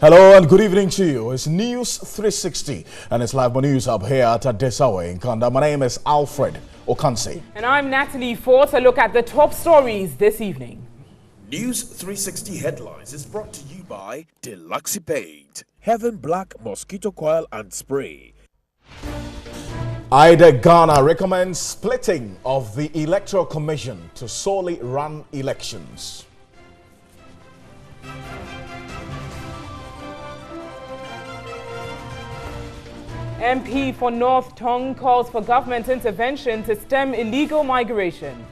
Hello and good evening to you. It's News 360 and it's live news up here at Desawe in Kanda. My name is Alfred Okansi. And I'm Natalie Fort. A look at the top stories this evening. News 360 headlines is brought to you by Deluxe Paint, Heaven Black Mosquito Coil and Spray. IDEC Ghana recommends splitting of the Electoral Commission to solely run elections. MP for North Tong calls for government intervention to stem illegal migration.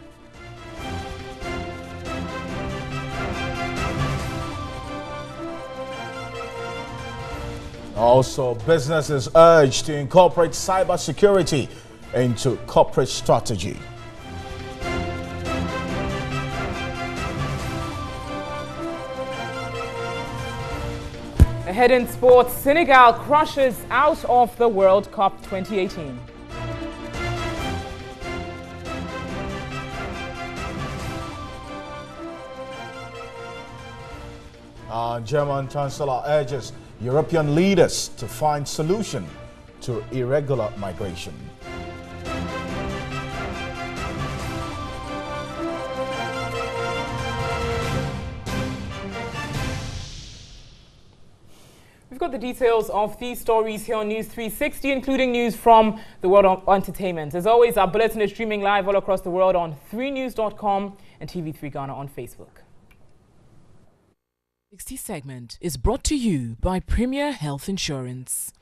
Also, businesses urged to incorporate cybersecurity into corporate strategy. Ahead in sports, Senegal crushes out of the World Cup 2018. German Chancellor urges European leaders to find solution to irregular migration. We've got the details of these stories here on News 360, including news from the world of entertainment. As always, our bulletin is streaming live all across the world on 3news.com and TV3 Ghana on Facebook. 60 segment is brought to you by Premier Health Insurance.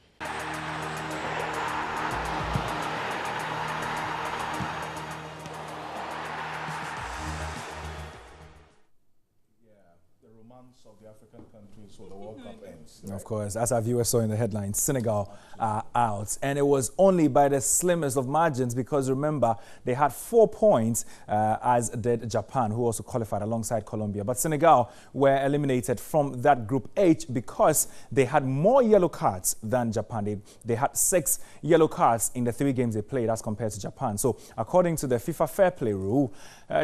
Of the African countries where the World Cup ends. Of course, as our viewers saw in the headlines, Senegal are out. And it was only by the slimmest of margins because remember, they had 4 points, as did Japan, who also qualified alongside Colombia. But Senegal were eliminated from that Group H because they had more yellow cards than Japan. They had 6 yellow cards in the 3 games they played as compared to Japan. So according to the FIFA Fair Play rule,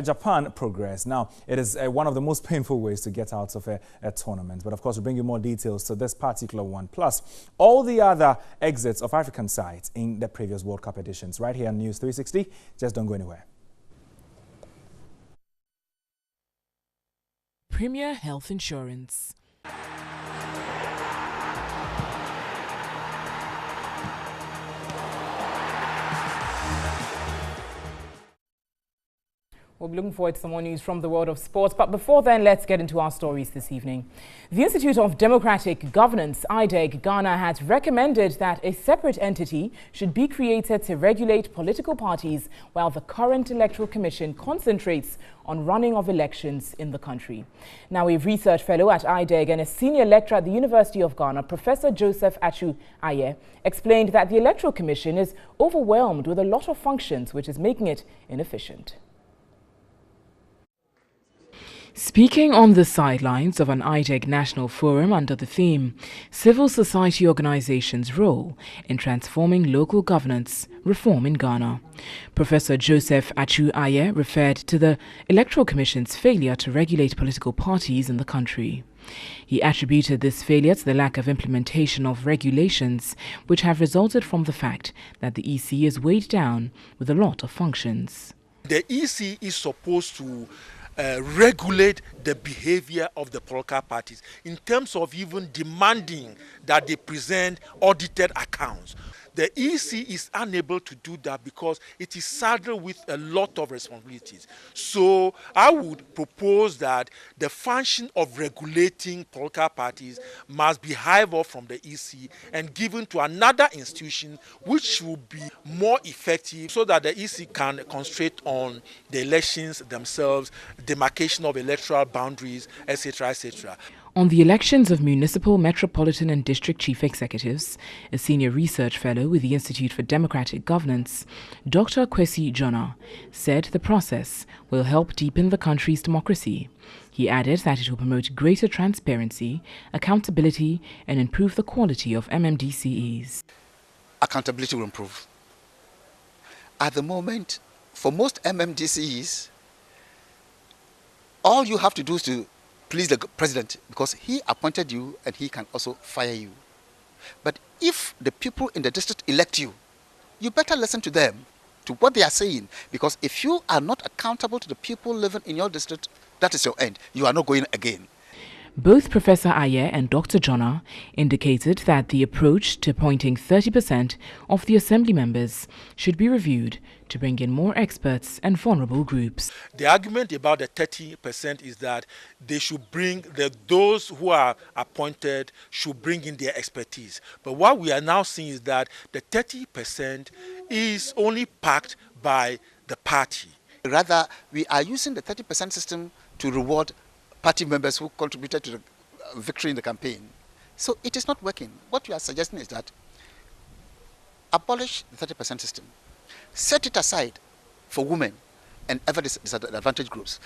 Japan progressed. Now, it is one of the most painful ways to get out of a tournament. But of course, we'll bring you more details to this particular one. Plus, all the other exits of African sides in the previous World Cup editions. Right here on News 360. Just don't go anywhere. Premier Health Insurance. We'll be looking forward to some more news from the world of sports. But before then, let's get into our stories this evening. The Institute of Democratic Governance, IDEG Ghana, has recommended that a separate entity should be created to regulate political parties while the current Electoral Commission concentrates on running of elections in the country. Now, a research fellow at IDEG and a senior lecturer at the University of Ghana, Professor Joseph Achu Aye, explained that the Electoral Commission is overwhelmed with a lot of functions, which is making it inefficient. Speaking on the sidelines of an IDEG National Forum under the theme, Civil Society Organizations' Role in Transforming Local Governance Reform in Ghana, Professor Joseph Achu Aye referred to the Electoral Commission's failure to regulate political parties in the country. He attributed this failure to the lack of implementation of regulations, which have resulted from the fact that the EC is weighed down with a lot of functions. The EC is supposed to regulate the behavior of the political parties in terms of even demanding that they present audited accounts. The EC is unable to do that because it is saddled with a lot of responsibilities. So I would propose that the function of regulating political parties must be hived off from the EC and given to another institution which will be more effective so that the EC can concentrate on the elections themselves, demarcation of electoral boundaries, etc., etc. On the elections of municipal, metropolitan and district chief executives, a senior research fellow with the Institute for Democratic Governance, Dr. Kwesi Jonah, said the process will help deepen the country's democracy. He added that it will promote greater transparency, accountability and improve the quality of MMDCEs. Accountability will improve. At the moment, for most MMDCEs, all you have to do is to please the president because he appointed you and he can also fire you. But if the people in the district elect you, you better listen to them, to what they are saying, because if you are not accountable to the people living in your district, that is your end. You are not going again. Both Professor Ayer and Dr. Jonna indicated that the approach to appointing 30% of the assembly members should be reviewed to bring in more experts and vulnerable groups. The argument about the 30% is that they should bring those who are appointed should bring in their expertise. But what we are now seeing is that the 30% is only packed by the party. Rather, we are using the 30% system to reward party members who contributed to the victory in the campaign. So it is not working. What you are suggesting is that abolish the 30% system. Set it aside for women and other disadvantaged groups.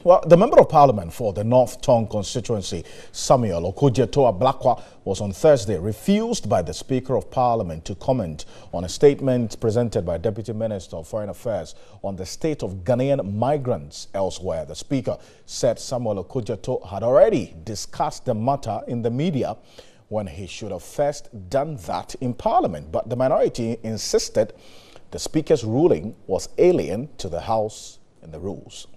Well, the Member of Parliament for the North Tongue constituency, Samuel Okudzeto-Ablakwa, was on Thursday refused by the Speaker of Parliament to comment on a statement presented by Deputy Minister of Foreign Affairs on the state of Ghanaian migrants elsewhere. The Speaker said Samuel Okudzeto had already discussed the matter in the media when he should have first done that in Parliament. But the minority insisted the Speaker's ruling was alien to the House and the rules.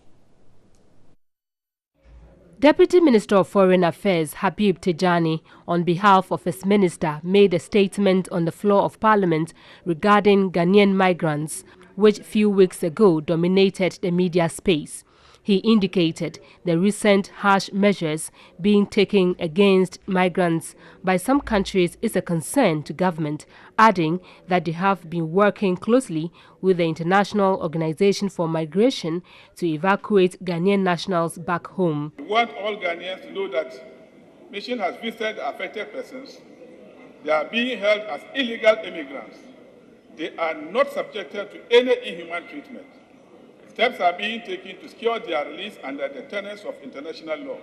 Deputy Minister of Foreign Affairs Habib Tijani, on behalf of his minister, made a statement on the floor of Parliament regarding Ghanaian migrants, which few weeks ago dominated the media space. He indicated the recent harsh measures being taken against migrants by some countries is a concern to government, adding that they have been working closely with the International Organization for Migration to evacuate Ghanaian nationals back home. We want all Ghanaians to know that mission has visited affected persons. They are being held as illegal immigrants. They are not subjected to any inhuman treatment. Steps are being taken to secure their release under the tenets of international law.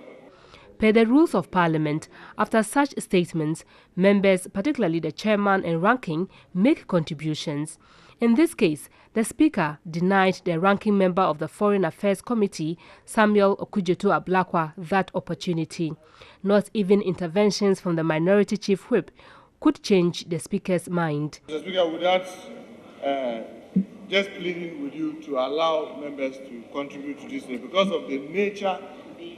Per the rules of Parliament, after such statements, members, particularly the chairman and ranking, make contributions. In this case, the Speaker denied the ranking member of the Foreign Affairs Committee, Samuel Okudzeto-Ablakwa, that opportunity. Not even interventions from the Minority Chief Whip could change the Speaker's mind. Mr. Speaker, without just pleading with you to allow members to contribute to this day because of the nature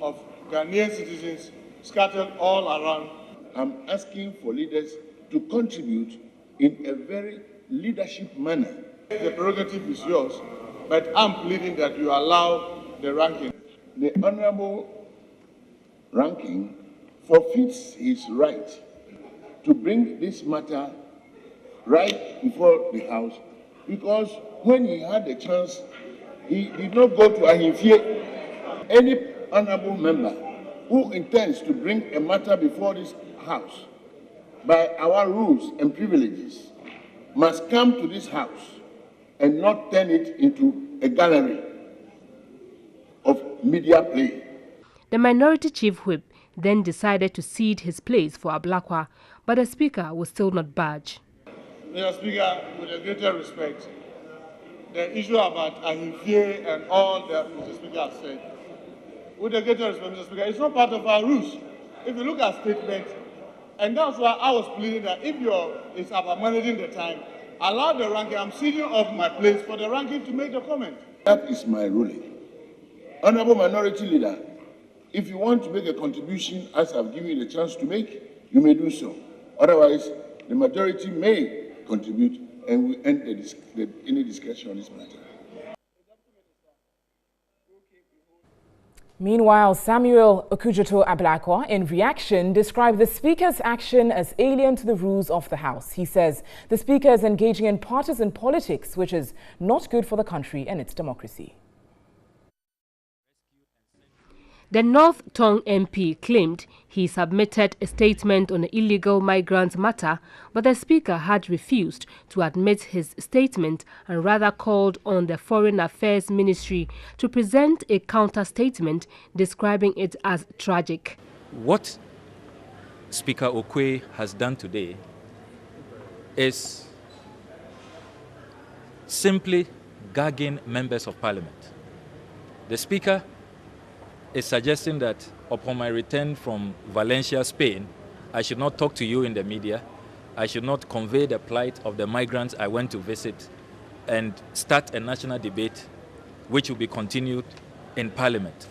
of Ghanaian citizens scattered all around. I'm asking for leaders to contribute in a very leadership manner. The prerogative is yours, but I'm pleading that you allow the ranking. The Honorable Ranking forfeits his right to bring this matter right before the House because when he had the chance, he did not go to Ahimfie. Any honorable member who intends to bring a matter before this House by our rules and privileges must come to this House and not turn it into a gallery of media play. The Minority Chief Whip then decided to cede his place for Ablakwa, but the Speaker will still not budge. Mr. Speaker, with a greater respect, the issue about Ahimfie and all that Mr. Speaker has said, with a greater respect, Mr. Speaker, it's not part of our rules. If you look at statements, and that's why I was pleading that if it's about managing the time, allow the ranking, I'm ceding off my place for the ranking to make the comment. That is my ruling. Honorable Minority Leader, if you want to make a contribution, as I've given you the chance to make, you may do so. Otherwise, the majority may contribute and we end any discussion on this matter. Meanwhile, Samuel Okudzeto-Ablakwa, in reaction, described the Speaker's action as alien to the rules of the House. He says the Speaker is engaging in partisan politics, which is not good for the country and its democracy. The North Tongue MP claimed he submitted a statement on the illegal migrant matter, but the Speaker had refused to admit his statement and rather called on the Foreign Affairs Ministry to present a counter-statement describing it as tragic. What Speaker Okwe has done today is simply gagging members of Parliament. The Speaker is suggesting that upon my return from Valencia, Spain, I should not talk to you in the media. I should not convey the plight of the migrants I went to visit and start a national debate which will be continued in Parliament.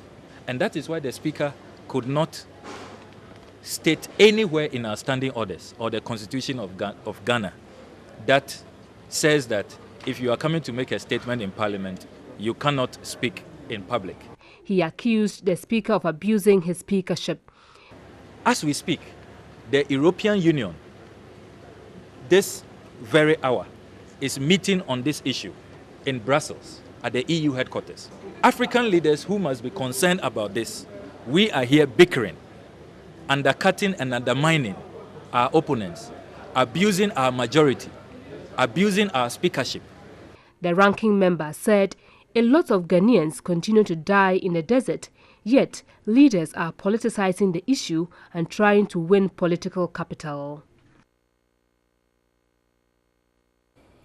And that is why the Speaker could not state anywhere in our standing orders or the Constitution of Ghana that says that if you are coming to make a statement in Parliament, you cannot speak in public. He accused the Speaker of abusing his speakership. As we speak, the European Union, this very hour, is meeting on this issue in Brussels at the EU headquarters. African leaders who must be concerned about this, we are here bickering, undercutting and undermining our opponents, abusing our majority, abusing our speakership. The ranking member said a lot of Ghanaians continue to die in the desert, yet leaders are politicizing the issue and trying to win political capital.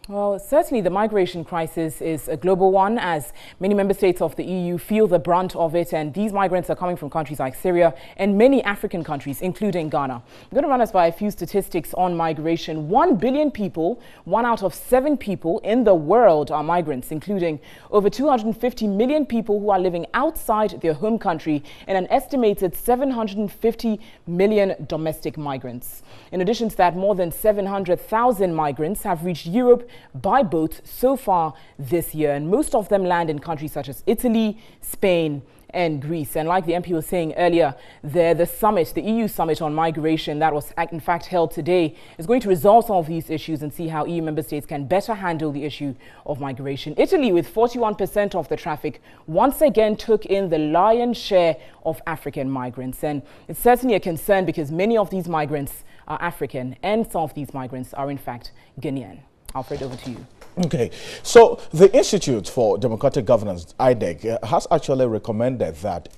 Well, certainly the migration crisis is a global one, as many member states of the EU feel the brunt of it, and these migrants are coming from countries like Syria and many African countries, including Ghana. I'm going to run us by a few statistics on migration. 1 billion people, 1 out of 7 people in the world are migrants, including over 250 million people who are living outside their home country and an estimated 750 million domestic migrants. In addition to that, more than 700,000 migrants have reached Europe by boat so far this year, and most of them land in countries such as Italy, Spain and Greece. And like the MP was saying earlier, the summit, the EU summit on migration that was in fact held today, is going to resolve some of these issues and see how EU member states can better handle the issue of migration. Italy, with 41% of the traffic, once again took in the lion's share of African migrants, and it's certainly a concern because many of these migrants are African and some of these migrants are in fact Ghanaian. Alfred, over to you. Okay, so the Institute for Democratic Governance, IDEG, has actually recommended that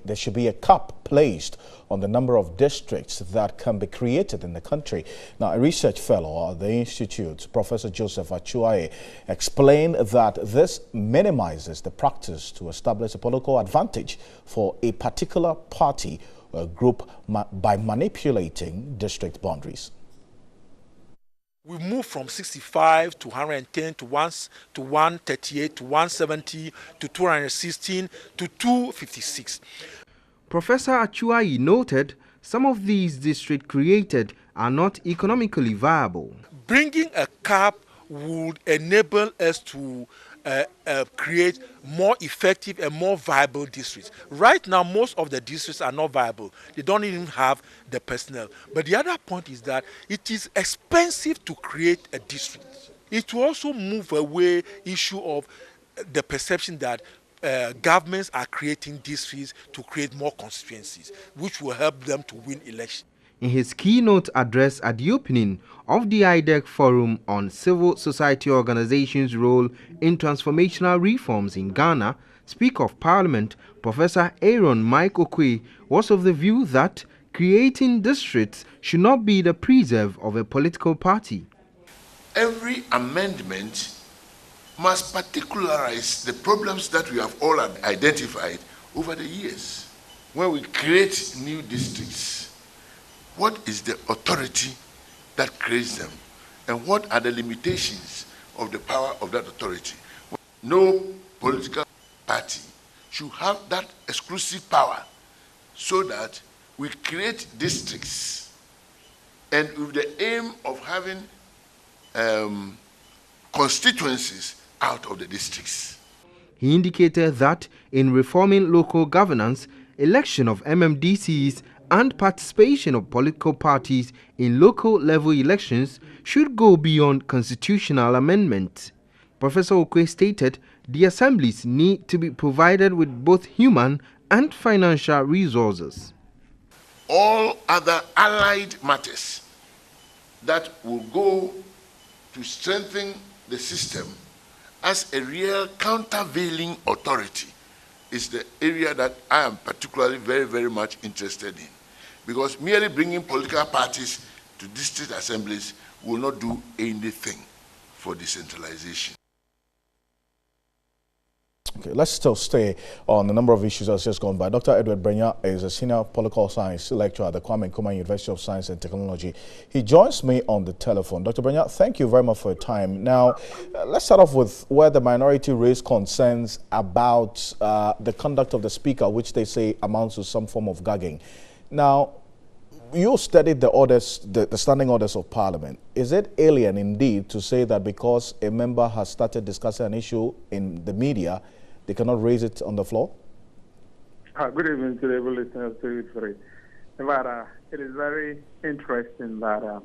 there should be a cap placed on the number of districts that can be created in the country. Now, a research fellow at the Institute, Professor Joseph Achuaye, explained that this minimizes the practice to establish a political advantage for a particular party or group by manipulating district boundaries. We moved from 65 to 110 to 138 to 170 to 216 to 256. Professor Achuaye noted some of these districts created are not economically viable. Bringing a cap would enable us to create more effective and more viable districts. Right now, most of the districts are not viable. They don't even have the personnel. But the other point is that it is expensive to create a district. It will also move away issue of the perception that governments are creating districts to create more constituencies, which will help them to win elections. In his keynote address at the opening of the IDEG Forum on Civil Society Organizations' Role in Transformational Reforms in Ghana, Speaker of Parliament, Professor Aaron Mike Okwe, was of the view that creating districts should not be the preserve of a political party. Every amendment must particularize the problems that we have all identified over the years. When we create new districts, what is the authority that creates them? And what are the limitations of the power of that authority? No political party should have that exclusive power so that we create districts and with the aim of having constituencies out of the districts. He indicated that in reforming local governance, election of MMDCs and participation of political parties in local level elections should go beyond constitutional amendment. Professor Okwe stated the assemblies need to be provided with both human and financial resources. All other allied matters that will go to strengthen the system as a real countervailing authority is the area that I am particularly very, very much interested in. Because merely bringing political parties to district assemblies will not do anything for decentralization. Okay, let's still stay on a number of issues that's just gone by. Dr. Edward Brenya is a senior political science lecturer at the Kwame Nkrumah University of Science and Technology. He joins me on the telephone. Dr. Brenya, thank you very much for your time. Now, let's start off with where the minority raised concerns about the conduct of the speaker, which they say amounts to some form of gagging. Now, you studied the orders, the standing orders of Parliament. Is it alien indeed to say that because a member has started discussing an issue in the media, they cannot raise it on the floor? Good evening to the listeners to it. But it is very interesting that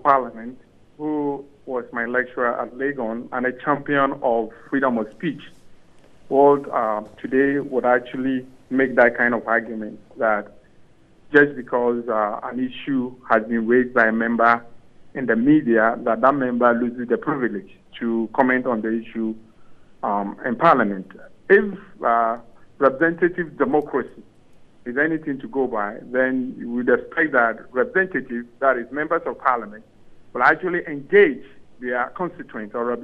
Parliament, who was my lecturer at Legon and a champion of freedom of speech, today would actually make that kind of argument that just because an issue has been raised by a member in the media, that member loses the privilege to comment on the issue in Parliament. If representative democracy is anything to go by, then you would expect that representatives, that is members of Parliament, will actually engage their constituents or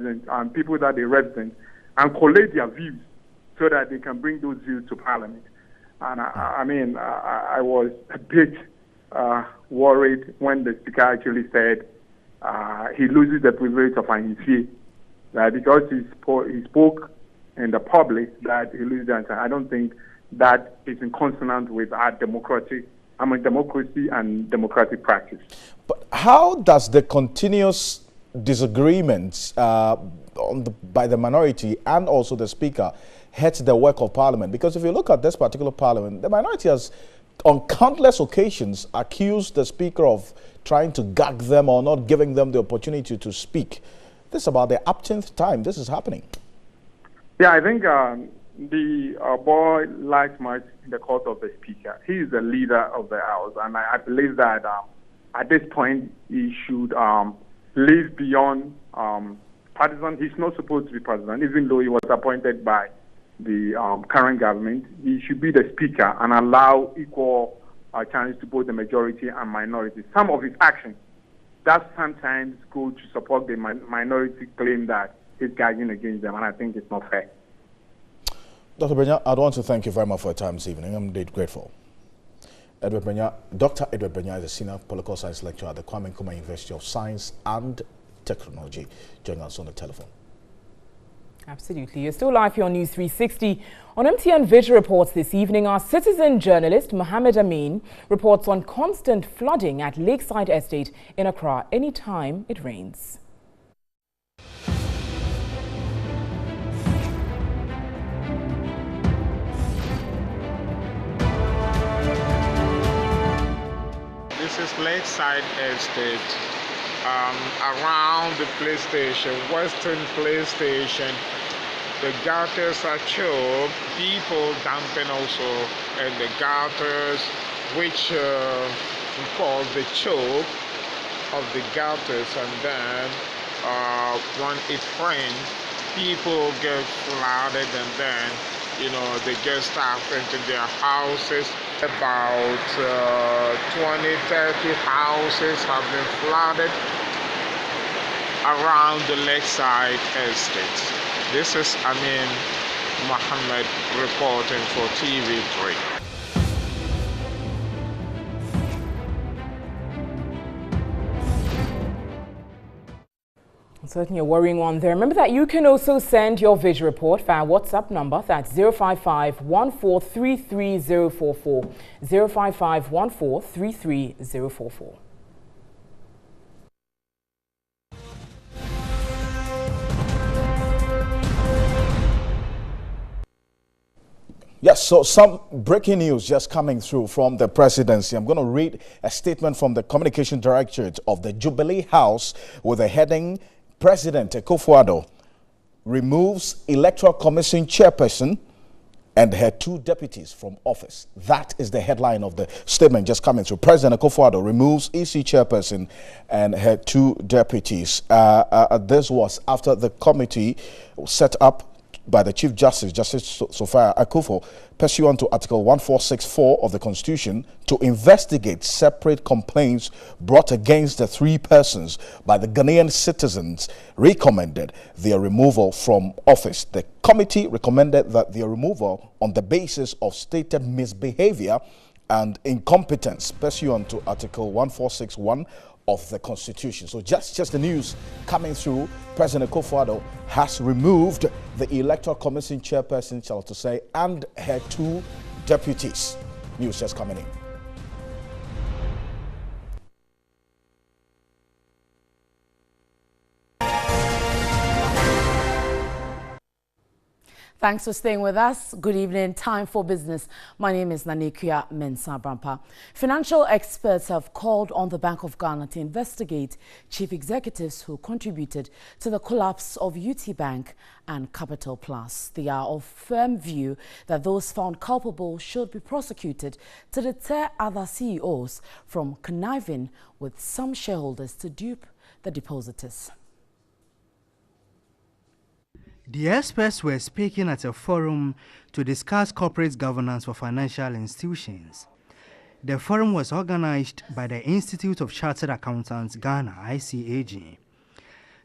people that they represent and collate their views so that they can bring those views to Parliament. And I was a bit worried when the Speaker actually said he loses the privilege of an initiate. Because he spoke in the public that he loses the answer. I don't think that is in consonant with our democracy and democratic practice. But how does the continuous disagreements by the minority and also the Speaker hurt the work of Parliament? Because if you look at this particular Parliament, the minority has on countless occasions accused the Speaker of trying to gag them or not giving them the opportunity to speak. This is about the uptenth time this is happening. Yeah, I think the boy lies much in the court of the Speaker. He is the leader of the House, and I believe that at this point he should live beyond partisan. He's not supposed to be president, even though he was appointed by the current government. He should be the Speaker and allow equal chance to both the majority and minority. Some of his actions that sometimes go to support the minority claim that he's gagging against them, and I think it's not fair. Dr. Brenya, I'd want to thank you very much for your time this evening. I'm indeed grateful. Edward Brenya, Dr. Edward Brenya is a senior political science lecturer at the Kwame Nkrumah University of Science and Technology, joining us on the telephone. Absolutely. You're still live here on News 360. On MTN Visual Reports this evening, our citizen journalist Mohammed Amin reports on constant flooding at Lakeside Estate in Accra anytime it rains. This is Lakeside Estate. Around the police station, Western Police Station, the gutters are choked, people dumping also in the gutters, which we call the choke of the gutters, and then when it rains, people get flooded, and then they get stuff into their houses. About 20-30 houses have been flooded around the Lakeside Estate. This is Amin Mohammed reporting for TV3. Certainly a worrying one there. Remember that you can also send your visual report via WhatsApp number. That's 055-1433-044. 055-1433-044. Yes, so some breaking news just coming through from the presidency. I'm going to read a statement from the Communication Directorate of the Jubilee House with a heading, President Akufo-Addo removes Electoral Commission chairperson and her 2 deputies from office. That is the headline of the statement just coming through. President Akufo-Addo removes EC chairperson and her 2 deputies. This was after the committee set up by the Chief Justice, Justice Sophia Akufo, pursuant to Article 1464 of the Constitution, to investigate separate complaints brought against the 3 persons by the Ghanaian citizens, recommended their removal from office. The committee recommended that their removal on the basis of stated misbehavior and incompetence pursuant to Article 1461 of the Constitution. So just the news coming through. President Akufo-Addo has removed the Electoral Commission chairperson, Charlotte Osei, and her 2 deputies. News just coming in. Thanks for staying with us. Good evening. Time for business. My name is Nanekia Mensah-Brampa. Financial experts have called on the Bank of Ghana to investigate chief executives who contributed to the collapse of UT Bank and Capital Plus. They are of firm view that those found culpable should be prosecuted to deter other CEOs from conniving with some shareholders to dupe the depositors. The experts were speaking at a forum to discuss corporate governance for financial institutions. The forum was organized by the Institute of Chartered Accountants Ghana, ICAG.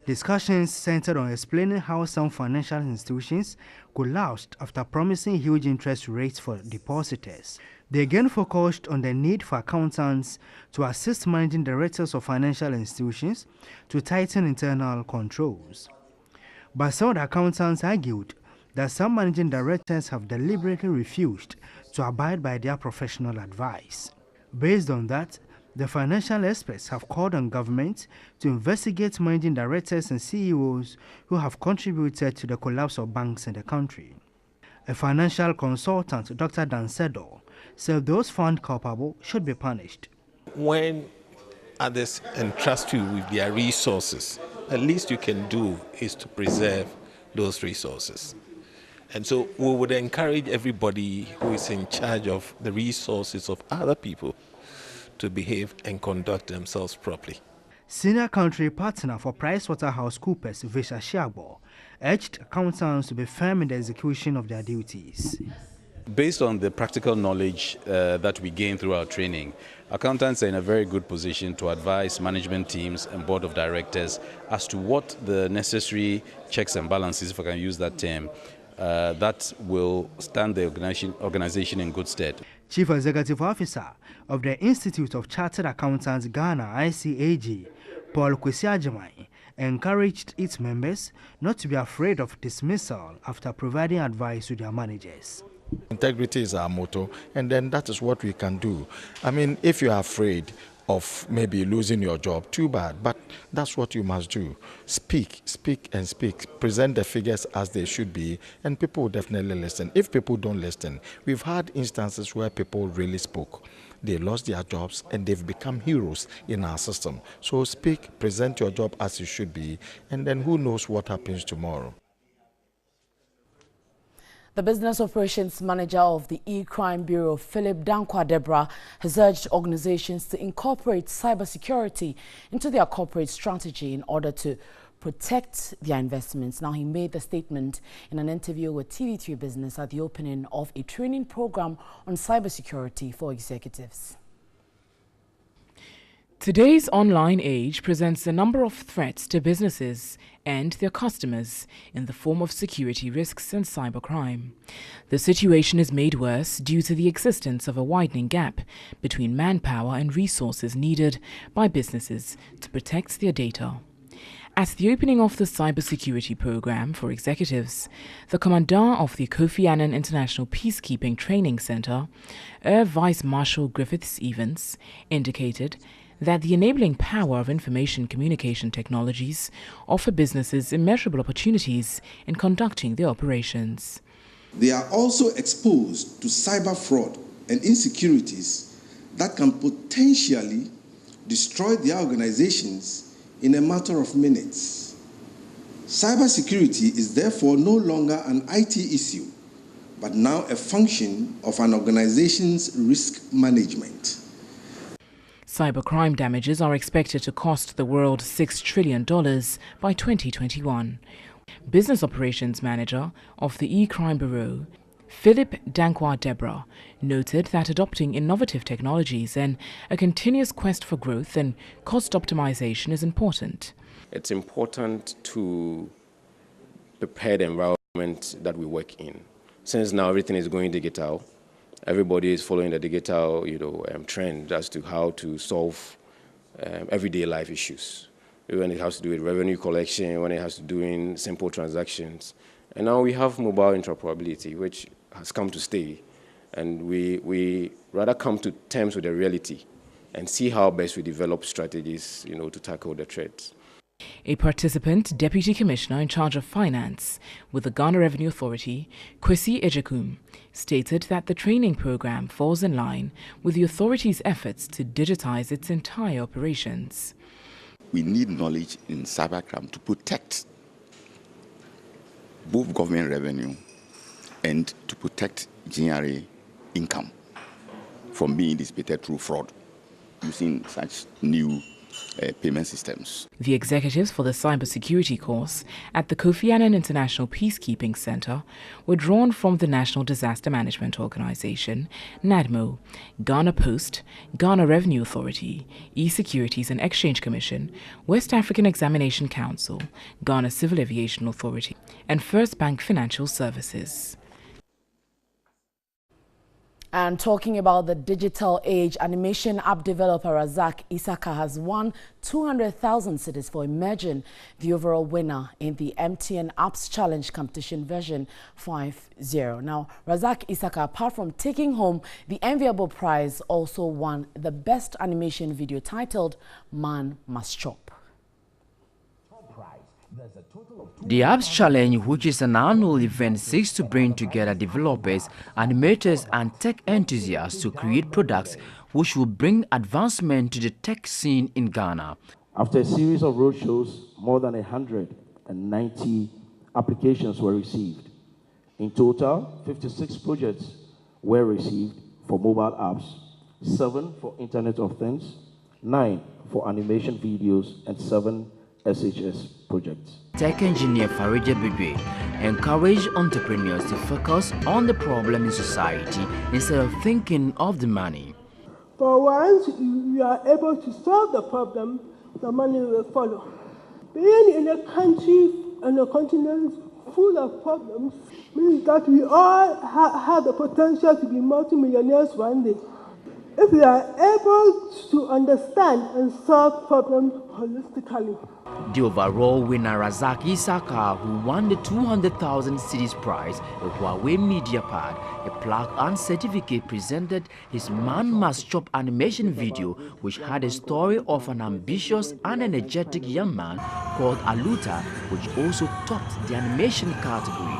Discussions centered on explaining how some financial institutions collapsed after promising huge interest rates for depositors. They again focused on the need for accountants to assist managing directors of financial institutions to tighten internal controls. But some of the accountants argued that some managing directors have deliberately refused to abide by their professional advice. Based on that, the financial experts have called on government to investigate managing directors and CEOs who have contributed to the collapse of banks in the country. A financial consultant, Dr. Dan Sedo, said those found culpable should be punished. When others entrust you with their resources, the least you can do is to preserve those resources. And so we would encourage everybody who is in charge of the resources of other people to behave and conduct themselves properly. Senior country partner for PricewaterhouseCoopers, Visha Shiagbo, urged accountants to be firm in the execution of their duties. Based on the practical knowledge that we gain through our training, accountants are in a very good position to advise management teams and board of directors as to what the necessary checks and balances, if I can use that term, that will stand the organization in good stead. Chief Executive Officer of the Institute of Chartered Accountants Ghana, ICAG, Paul Kwesi-Ajimai, encouraged its members not to be afraid of dismissal after providing advice to their managers. Integrity is our motto, and then that is what we can do. I mean, if you are afraid of maybe losing your job, too bad, but that's what you must do. Speak, speak and speak. Present the figures as they should be, and people will definitely listen. If people don't listen, we've had instances where people really spoke. They lost their jobs and they've become heroes in our system. So speak, present your job as you should be, and then who knows what happens tomorrow. The Business Operations Manager of the E-Crime Bureau, Philip Dankwa-Debra, has urged organizations to incorporate cybersecurity into their corporate strategy in order to protect their investments. Now, he made the statement in an interview with TV3 Business at the opening of a training program on cybersecurity for executives. Today's online age presents a number of threats to businesses and their customers in the form of security risks and cybercrime. The situation is made worse due to the existence of a widening gap between manpower and resources needed by businesses to protect their data. At the opening of the cybersecurity program for executives, the commandant of the Kofi Annan International Peacekeeping Training Center, Air Vice Marshal Griffiths Evans, indicated that the enabling power of information communication technologies offer businesses immeasurable opportunities in conducting their operations. They are also exposed to cyber fraud and insecurities that can potentially destroy their organizations in a matter of minutes. Cybersecurity is therefore no longer an IT issue, but now a function of an organization's risk management. Cybercrime damages are expected to cost the world $6 trillion by 2021. Business Operations Manager of the E-Crime Bureau, Philip Dankwa Debra, noted that adopting innovative technologies and a continuous quest for growth and cost optimization is important. It's important to prepare the environment that we work in. Since now everything is going digital, everybody is following the digital trend as to how to solve everyday life issues. When it has to do with revenue collection, when it has to do in simple transactions. And now we have mobile interoperability, which has come to stay. And we rather come to terms with the reality and see how best we develop strategies, to tackle the threats. A participant Deputy Commissioner in charge of Finance with the Ghana Revenue Authority, Kwesi Ejekum, stated that the training program falls in line with the authority's efforts to digitize its entire operations. We need knowledge in cybercrime to protect both government revenue and to protect GRA income from being dissipated through fraud using such new payment systems. The executives for the cybersecurity course at the Kofi Annan International Peacekeeping Center were drawn from the National Disaster Management Organization, NADMO, Ghana Post, Ghana Revenue Authority, E-Securities and Exchange Commission, West African Examination Council, Ghana Civil Aviation Authority, and First Bank Financial Services. And talking about the digital age, animation app developer Razak Isaka has won 200,000 cedis for emerging the overall winner in the MTN Apps Challenge Competition version 5.0. Now, Razak Isaka, apart from taking home the enviable prize, also won the best animation video titled Man Must Chop. The Apps Challenge, which is an annual event, seeks to bring together developers, animators and tech enthusiasts to create products which will bring advancement to the tech scene in Ghana. After a series of roadshows, more than 190 applications were received. In total, 56 projects were received for mobile apps, 7 for Internet of Things, 9 for animation videos, and 7 SHS projects. Tech engineer Farija Bidwe encouraged entrepreneurs to focus on the problem in society instead of thinking of the money. For once you are able to solve the problem, the money will follow. Being in a country and a continent full of problems means that we all have the potential to be multimillionaires one day. If we are able to understand and solve problems holistically. The overall winner, Razak Isaka, who won the 200,000 cedis prize, a Huawei Media Pad, a plaque and certificate, presented his Man Must Chop animation video, which had a story of an ambitious and energetic young man called Aluta, which also topped the animation category.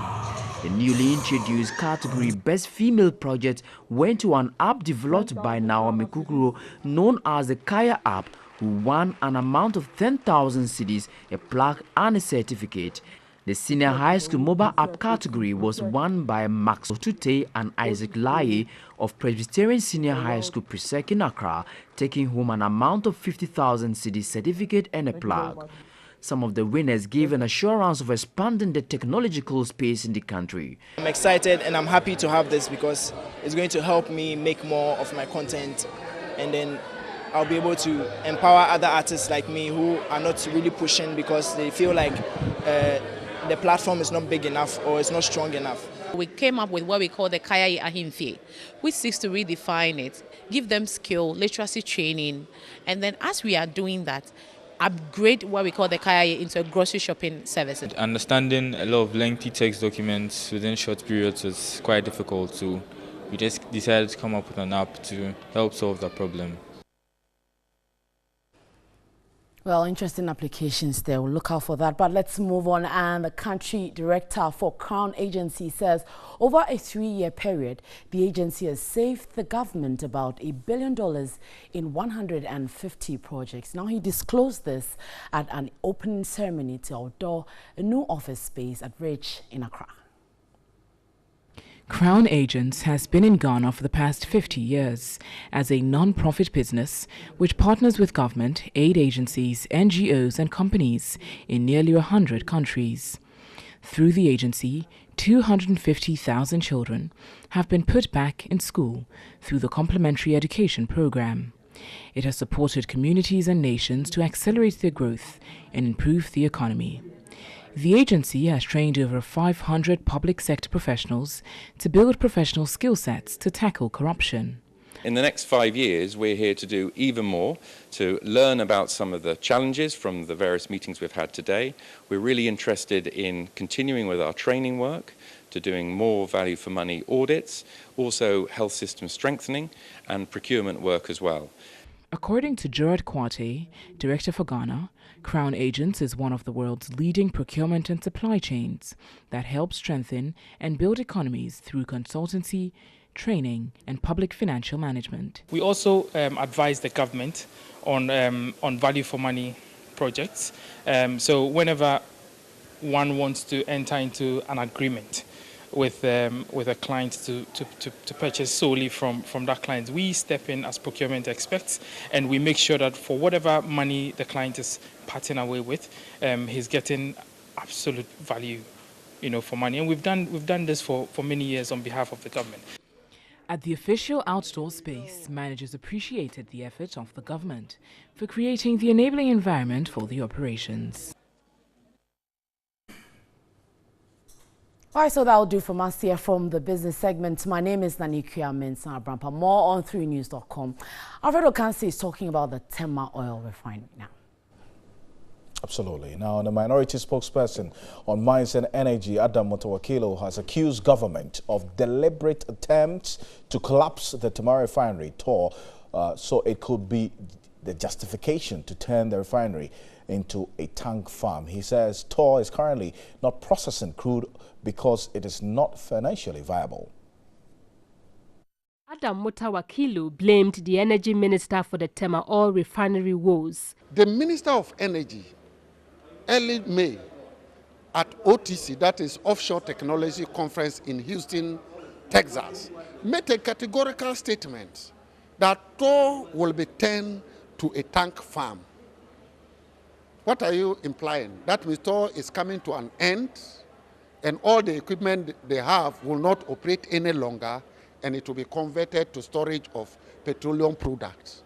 The newly introduced category Best Female Project went to an app developed by Naomi Kukuro known as the Kaya app, who won an amount of 10,000 cedis, a plaque and a certificate. The senior high school mobile app category was won by Max Otute and Isaac Laye of Presbyterian Senior High School Presec in Accra, taking home an amount of 50,000 cedis certificate and a plaque. Some of the winners gave an assurance of expanding the technological space in the country. I'm excited and I'm happy to have this because it's going to help me make more of my content, and then I'll be able to empower other artists like me who are not really pushing because they feel like the platform is not big enough or it's not strong enough. We came up with what we call the Kaya Ahimfie, which seeks to redefine it, give them skill, literacy training, and then as we are doing that, upgrade what we call the Kaya into a grocery shopping service. Understanding a lot of lengthy text documents within short periods was quite difficult, so we just decided to come up with an app to help solve that problem. Well, interesting applications there. We'll look out for that. But let's move on. And the country director for Crown Agency says over a 3-year period, the agency has saved the government about $1 billion in 150 projects. Now, he disclosed this at an opening ceremony to outdoor a new office space at Ridge in Accra. Crown Agents has been in Ghana for the past 50 years as a non-profit business which partners with government, aid agencies, NGOs and companies in nearly 100 countries. Through the agency, 250,000 children have been put back in school through the complementary education program. It has supported communities and nations to accelerate their growth and improve the economy. The agency has trained over 500 public sector professionals to build professional skill sets to tackle corruption. In the next 5 years, we're here to do even more, to learn about some of the challenges from the various meetings we've had today. We're really interested in continuing with our training work, to doing more value for money audits, also health system strengthening and procurement work as well. According to Gerard Kwate, Director for Ghana, Crown Agents is one of the world's leading procurement and supply chains that help strengthen and build economies through consultancy, training and public financial management. We also advise the government on value for money projects. So whenever one wants to enter into an agreement with a client to purchase solely from that client, we step in as procurement experts and we make sure that for whatever money the client is parting away with, he's getting absolute value, for money. And we've done this for many years on behalf of the government. At the official outdoor space, managers appreciated the effort of the government for creating the enabling environment for the operations. All right, so that will do from us here from the business segment. My name is Nanikia Mensah Brampa. More on 3news.com. Alfredo Kansi is talking about the Tema oil refinery now. Absolutely. Now, the minority spokesperson on Mines and Energy, Adam Mutawakilo, has accused government of deliberate attempts to collapse the Tema refinery Tor, so it could be the justification to turn the refinery into a tank farm. He says Tor is currently not processing crude because it is not financially viable. Adam Mutawakilu blamed the energy minister for the Tema oil refinery woes. The Minister of Energy, early May, at OTC, that is Offshore Technology Conference in Houston, Texas, made a categorical statement that Tor will be turned to a tank farm. What are you implying? That means Tor is coming to an end and all the equipment they have will not operate any longer and it will be converted to storage of petroleum products.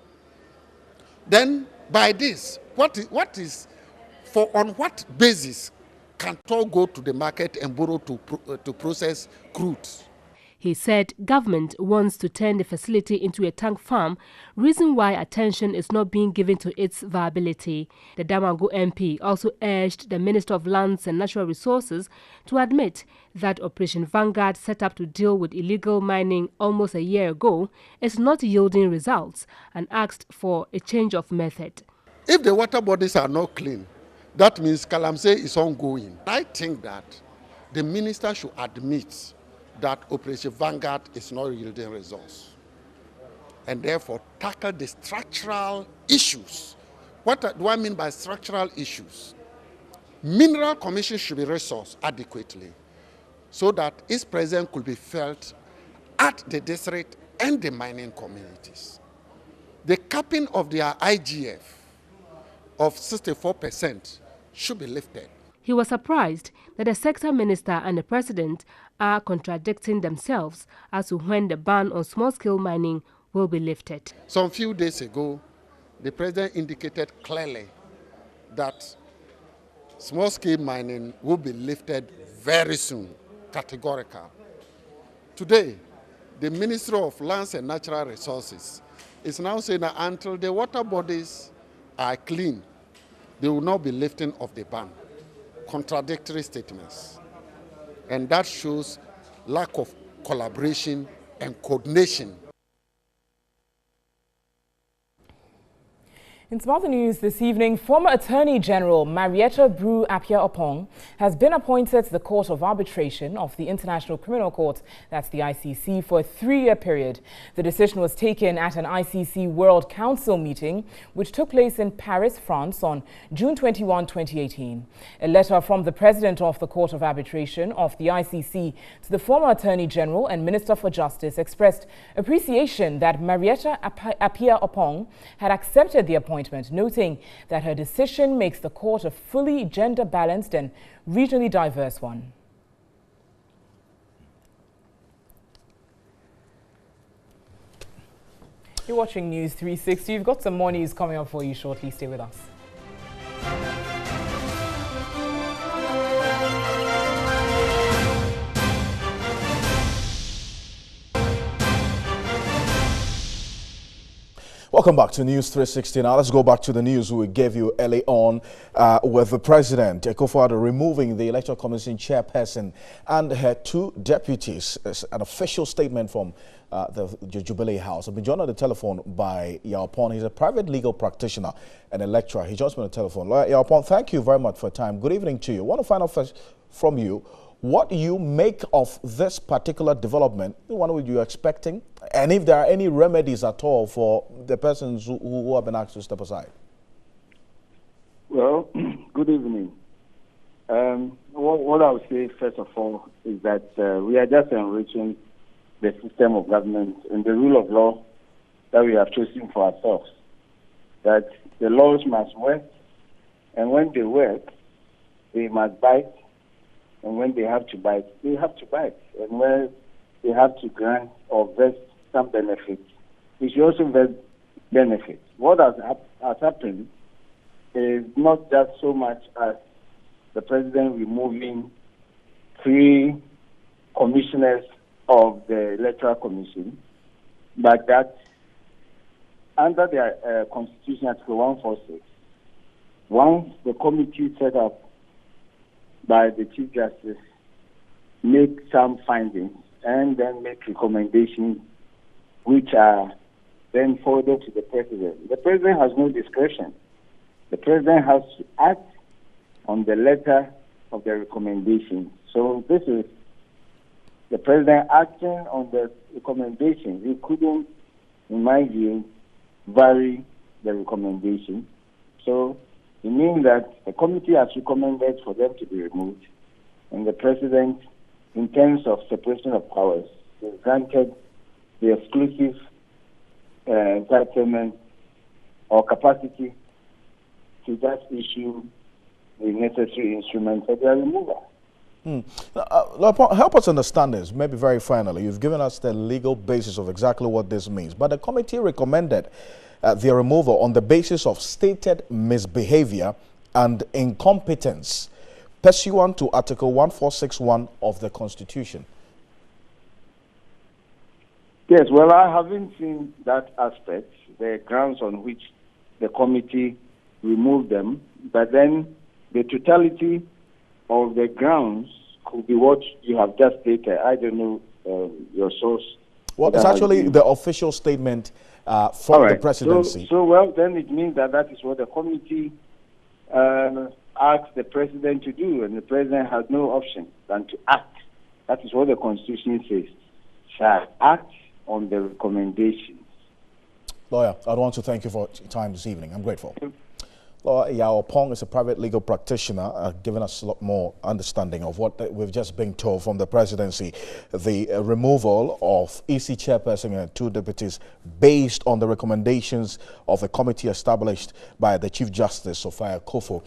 Then by this, on what basis can Tor go to the market and borrow to process crude? He said government wants to turn the facility into a tank farm, reason why attention is not being given to its viability. The Damango MP also urged the Minister of Lands and Natural Resources to admit that Operation Vanguard, set up to deal with illegal mining almost a year ago, is not yielding results and asked for a change of method. If the water bodies are not clean, that means Kalamse is ongoing. I think that the minister should admit that Operation Vanguard is not yielding results and therefore tackle the structural issues. What do I mean by structural issues? Mineral Commission should be resourced adequately so that its presence could be felt at the district and the mining communities. The capping of their IGF of 64% should be lifted. He was surprised that the sector minister and the president are contradicting themselves as to when the ban on small-scale mining will be lifted. Some few days ago, the president indicated clearly that small-scale mining will be lifted very soon, categorical. Today, the Ministry of Lands and Natural Resources is now saying that until the water bodies are clean, they will not be lifting of the ban. Contradictory statements. And that shows lack of collaboration and coordination. In some other news this evening, former Attorney General Marietta Brew Appiah-Oppong has been appointed to the Court of Arbitration of the International Criminal Court, that's the ICC, for a 3-year period. The decision was taken at an ICC World Council meeting, which took place in Paris, France on June 21, 2018. A letter from the President of the Court of Arbitration of the ICC to the former Attorney General and Minister for Justice expressed appreciation that Marietta Appiah-Oppong had accepted the appointment appointment, noting that her decision makes the court a fully gender-balanced and regionally diverse one. You're watching News 360. You've got some more news coming up for you shortly. Stay with us. Welcome back to News 360. Now let's go back to the news we gave you early on with the President Akufo-Addo removing the Electoral Commission chairperson and her two deputies. An official statement from the Jubilee House. I've been joined on the telephone by Yaopon. He's a private legal practitioner and a lecturer. He joins me on the telephone. Yaopon, thank you very much for your time. Good evening to you. I want to find out first from you what you make of this particular development. What were you expecting? And if there are any remedies at all for the persons who have been asked to step aside? Well, good evening. What I would say, first of all, is that we are just enriching the system of government and the rule of law that we have chosen for ourselves. That the laws must work, and when they work, they must bite. And when they have to bite, they have to bite. And when they have to grant or vest some benefits, they should also vest benefits. What has happened is not just so much as the president removing 3 commissioners of the Electoral Commission, but that under the Constitution, Article 146, once the committee set up by the Chief Justice make some findings and then make recommendations which are then forwarded to the President. The President has no discretion. The President has to act on the letter of the recommendation. So this is the President acting on the recommendation. He couldn't, in my view, vary the recommendation. So it means that the committee has recommended for them to be removed, and the President, in terms of separation of powers, has granted the exclusive entitlement or capacity to just issue the necessary instruments for their removal. Help us understand this, maybe very finally. You've given us the legal basis of exactly what this means, but the committee recommended their removal on the basis of stated misbehavior and incompetence pursuant to Article 1461 of the Constitution. Yes, well, I haven't seen that aspect, the grounds on which the committee removed them, but then the totality of the grounds could be what you have just stated. I don't know your source. Well, it's actually the official statement from the presidency. So, well, then it means that that is what the committee asked the president to do, and the president has no option than to act. That is what the Constitution says. Shall act on the recommendations. Lawyer, I want to thank you for your time this evening. I'm grateful. Lawyer Yaopon is a private legal practitioner, giving us a lot more understanding of what we've just been told from the presidency. The removal of EC chairperson and 2 deputies based on the recommendations of a committee established by the Chief Justice, Sophia Kofo,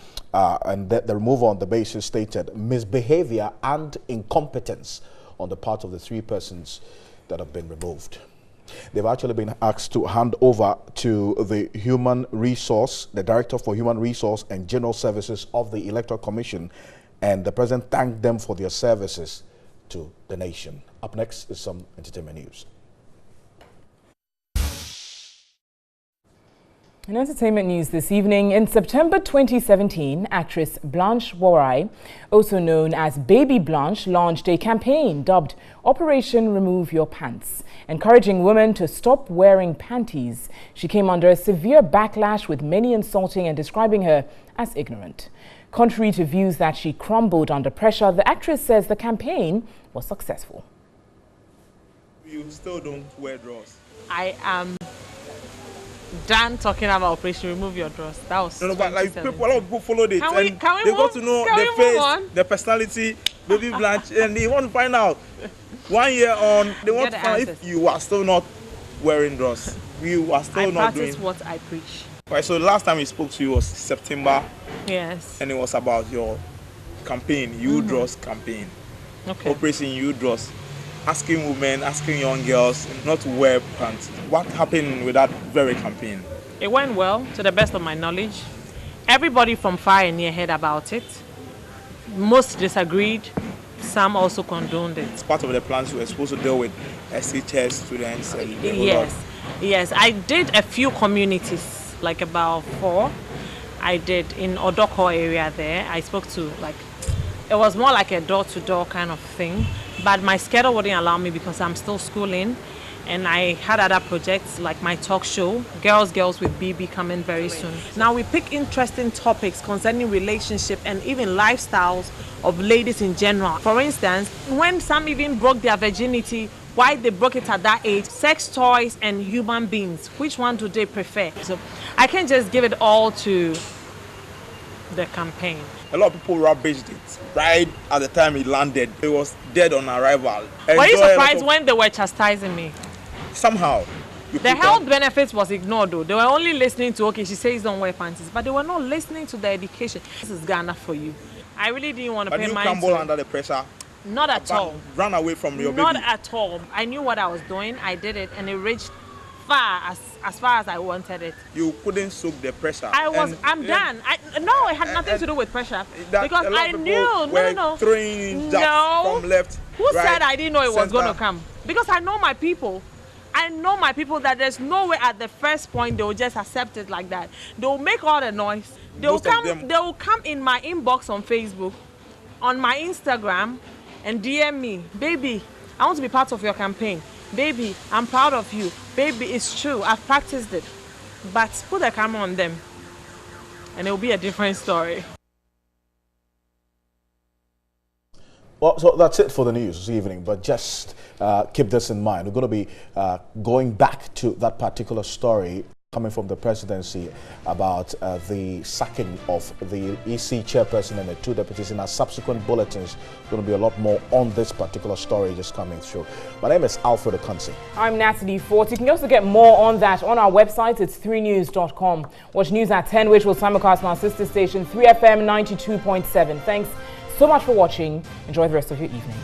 and the removal on the basis stated misbehavior and incompetence on the part of the 3 persons that have been removed. They've actually been asked to hand over to the the Director for Human Resource and General Services of the Electoral Commission, and the President thanked them for their services to the nation. Up next is some entertainment news. In entertainment news this evening, in September 2017, actress Blanche Warai, also known as Baby Blanche, launched a campaign dubbed Operation Remove Your Pants, encouraging women to stop wearing panties. She came under a severe backlash, with many insulting and describing her as ignorant. Contrary to views that she crumbled under pressure, the actress says the campaign was successful. You still don't wear drawers? I am done talking about Operation Remove Your Drawers. That was no, but like a lot of people followed it, can and we they got to know the face, the personality, Baby Blanche, and they want to find out 1 year on. They want to find out if you are still not wearing drawers. You are still not doing. I practice what I preach. Right, so the last time we spoke to you was September. Yes. And it was about your campaign, UDROS campaign. Okay. Operation UDROS. Asking women, asking young girls not to wear pants. What happened with that very campaign? It went well, to the best of my knowledge. Everybody from far and near heard about it. Most disagreed. Some also condoned it. It's part of the plans you were supposed to deal with SHS students. And Yes. I did a few communities, like about 4. I did in Odoko area there. I spoke to it was more like a door-to-door kind of thing. But my schedule wouldn't allow me because I'm still schooling. And I had other projects like my talk show, Girls with BB, coming very soon. Now we pick interesting topics concerning relationship and even lifestyles of ladies in general. For instance, when some even broke their virginity, why they broke it at that age, sex toys and human beings, which one do they prefer? So I can't just give it all to the campaign. A lot of people rubbished it right at the time it landed. It was dead on arrival. Were you surprised when they were chastising me? Somehow. The health benefits was ignored though. They were only listening to, okay, she says don't wear panties, but they were not listening to the education. This is Ghana for you. I really didn't want to pay mind to it. But you crumble under the pressure? Not at all. Run away from your baby? Not at all. I knew what I was doing. I did it and it reached far as I wanted it. You couldn't soak the pressure? I'm done. No, it had nothing to do with pressure. Because I knew, no. Throwing jabs from left, Who said I didn't know it was going to come? Because I know my people. I know my people that there's no way at the first point they will just accept it like that. They will make all the noise. They will come in my inbox on Facebook, on my Instagram, and DM me, baby, I want to be part of your campaign. Baby, I'm proud of you. Baby, it's true. I've practiced it. But put the camera on them, and it will be a different story. Well, so that's it for the news this evening, but just keep this in mind. We're going to be going back to that particular story coming from the presidency about the sacking of the EC chairperson and the 2 deputies. In our subsequent bulletins, going to be a lot more on this particular story just coming through. My name is Alfred Okansi. I'm Natalie Fort. You can also get more on that on our website. It's 3news.com. Watch news at 10, which will simulcast on our sister station 3FM 92.7. Thanks so much for watching. Enjoy the rest of your evening.